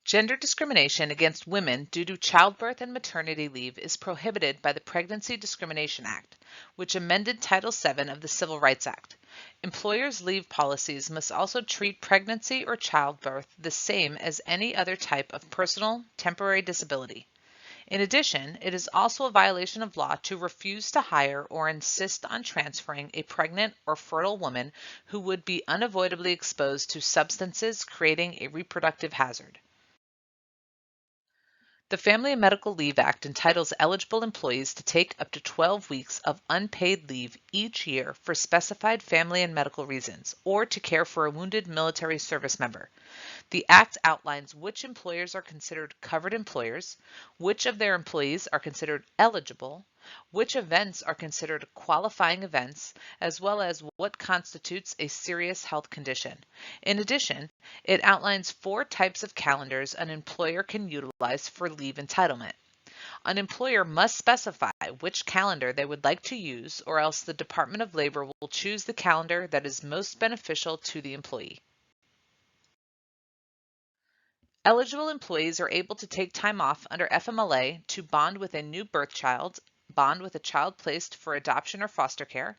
Gender discrimination against women due to childbirth and maternity leave is prohibited by the Pregnancy Discrimination Act, which amended Title VII of the Civil Rights Act. Employers' leave policies must also treat pregnancy or childbirth the same as any other type of personal, temporary disability. In addition, it is also a violation of law to refuse to hire or insist on transferring a pregnant or fertile woman who would be unavoidably exposed to substances creating a reproductive hazard. The Family and Medical Leave Act entitles eligible employees to take up to 12 weeks of unpaid leave each year for specified family and medical reasons, or to care for a wounded military service member. The Act outlines which employers are considered covered employers, which of their employees are considered eligible, which events are considered qualifying events, as well as what constitutes a serious health condition. In addition, it outlines 4 types of calendars an employer can utilize for leave entitlement. An employer must specify which calendar they would like to use, or else the Department of Labor will choose the calendar that is most beneficial to the employee. Eligible employees are able to take time off under FMLA to bond with a new birth child, bond with a child placed for adoption or foster care,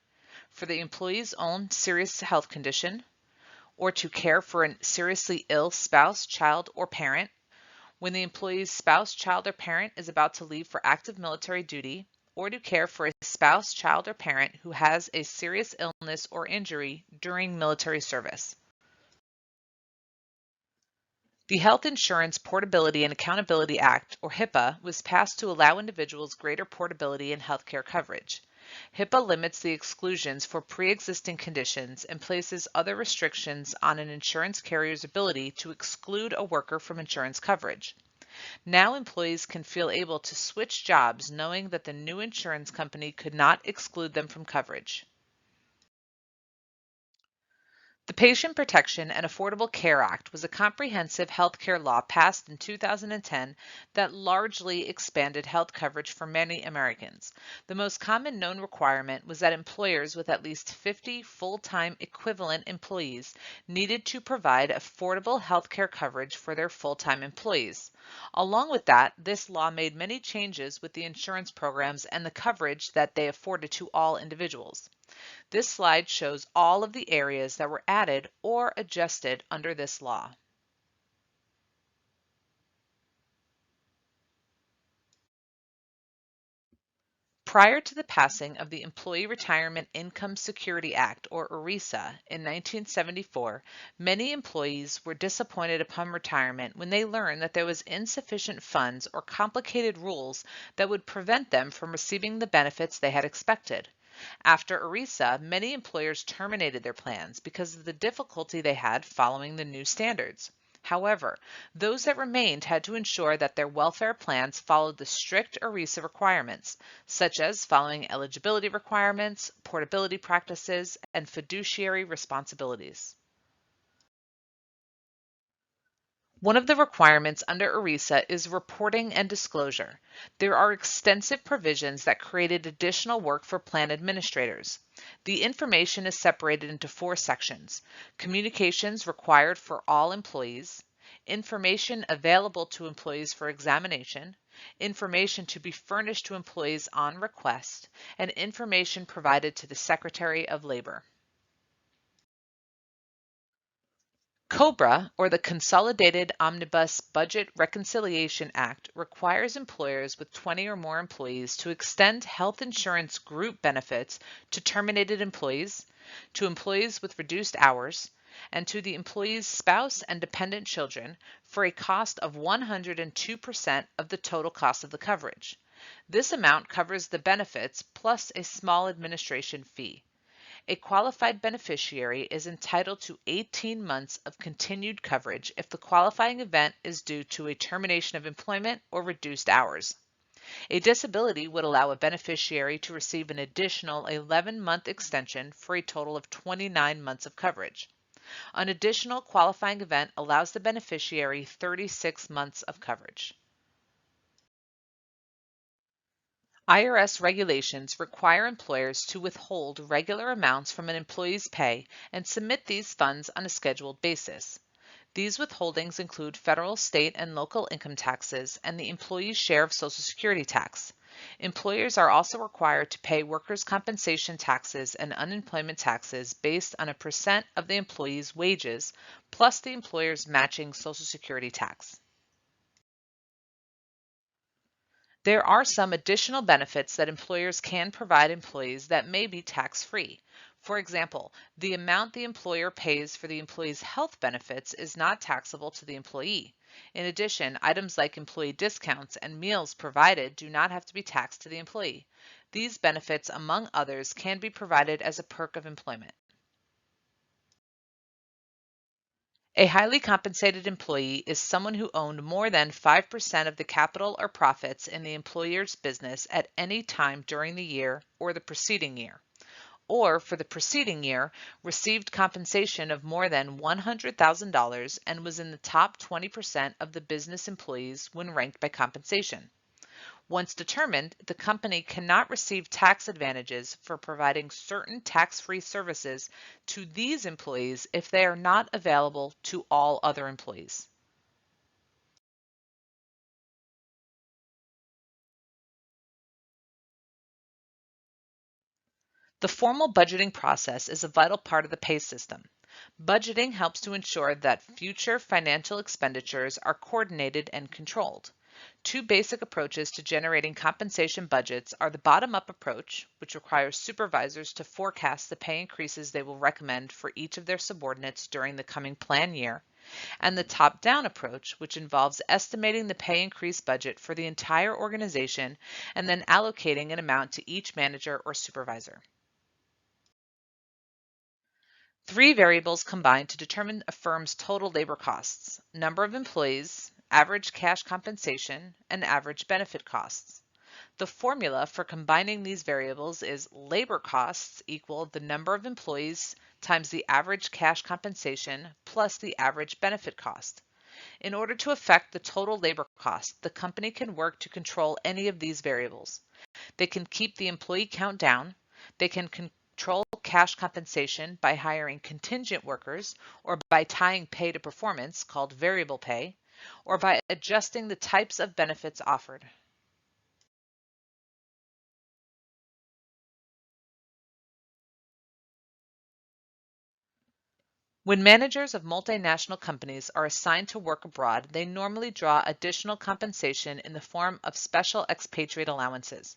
for the employee's own serious health condition, or to care for a seriously ill spouse, child, or parent, when the employee's spouse, child, or parent is about to leave for active military duty, or to care for a spouse, child, or parent who has a serious illness or injury during military service. The Health Insurance Portability and Accountability Act, or HIPAA, was passed to allow individuals greater portability in healthcare coverage. HIPAA limits the exclusions for pre-existing conditions and places other restrictions on an insurance carrier's ability to exclude a worker from insurance coverage. Now employees can feel able to switch jobs knowing that the new insurance company could not exclude them from coverage. The Patient Protection and Affordable Care Act was a comprehensive healthcare law passed in 2010 that largely expanded health coverage for many Americans. The most common known requirement was that employers with at least 50 full-time equivalent employees needed to provide affordable healthcare coverage for their full-time employees. Along with that, this law made many changes with the insurance programs and the coverage that they afforded to all individuals. This slide shows all of the areas that were added or adjusted under this law. Prior to the passing of the Employee Retirement Income Security Act, or ERISA, in 1974, many employees were disappointed upon retirement when they learned that there was insufficient funds or complicated rules that would prevent them from receiving the benefits they had expected. After ERISA, many employers terminated their plans because of the difficulty they had following the new standards. However, those that remained had to ensure that their welfare plans followed the strict ERISA requirements, such as following eligibility requirements, portability practices, and fiduciary responsibilities. One of the requirements under ERISA is reporting and disclosure. There are extensive provisions that created additional work for plan administrators. The information is separated into 4 sections: communications required for all employees, information available to employees for examination, information to be furnished to employees on request, and information provided to the Secretary of Labor. COBRA, or the Consolidated Omnibus Budget Reconciliation Act, requires employers with 20 or more employees to extend health insurance group benefits to terminated employees, to employees with reduced hours, and to the employee's spouse and dependent children for a cost of 102% of the total cost of the coverage. This amount covers the benefits plus a small administration fee. A qualified beneficiary is entitled to 18 months of continued coverage if the qualifying event is due to a termination of employment or reduced hours. A disability would allow a beneficiary to receive an additional 11-month extension for a total of 29 months of coverage. An additional qualifying event allows the beneficiary 36 months of coverage. IRS regulations require employers to withhold regular amounts from an employee's pay and submit these funds on a scheduled basis. These withholdings include federal, state, and local income taxes and the employee's share of Social Security tax. Employers are also required to pay workers' compensation taxes and unemployment taxes based on a percent of the employee's wages, plus the employer's matching Social Security tax. There are some additional benefits that employers can provide employees that may be tax-free. For example, the amount the employer pays for the employee's health benefits is not taxable to the employee. In addition, items like employee discounts and meals provided do not have to be taxed to the employee. These benefits, among others, can be provided as a perk of employment. A highly compensated employee is someone who owned more than 5% of the capital or profits in the employer's business at any time during the year or the preceding year, or for the preceding year, received compensation of more than $100,000 and was in the top 20% of the business employees when ranked by compensation. Once determined, the company cannot receive tax advantages for providing certain tax-free services to these employees if they are not available to all other employees. The formal budgeting process is a vital part of the pay system. Budgeting helps to ensure that future financial expenditures are coordinated and controlled. Two basic approaches to generating compensation budgets are the bottom-up approach, which requires supervisors to forecast the pay increases they will recommend for each of their subordinates during the coming plan year, and the top-down approach, which involves estimating the pay increase budget for the entire organization and then allocating an amount to each manager or supervisor. Three variables combine to determine a firm's total labor costs: number of employees, average cash compensation, and average benefit costs. The formula for combining these variables is labor costs equal the number of employees times the average cash compensation plus the average benefit cost. In order to affect the total labor cost, the company can work to control any of these variables. They can keep the employee count down. They can control cash compensation by hiring contingent workers or by tying pay to performance, called variable pay, or by adjusting the types of benefits offered. When managers of multinational companies are assigned to work abroad, they normally draw additional compensation in the form of special expatriate allowances.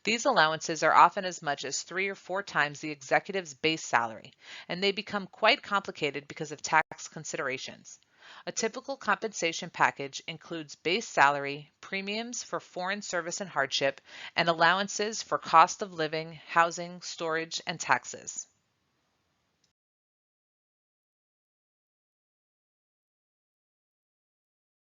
These allowances are often as much as 3 or 4 times the executive's base salary, and they become quite complicated because of tax considerations. A typical compensation package includes base salary, premiums for foreign service and hardship, and allowances for cost of living, housing, storage, and taxes.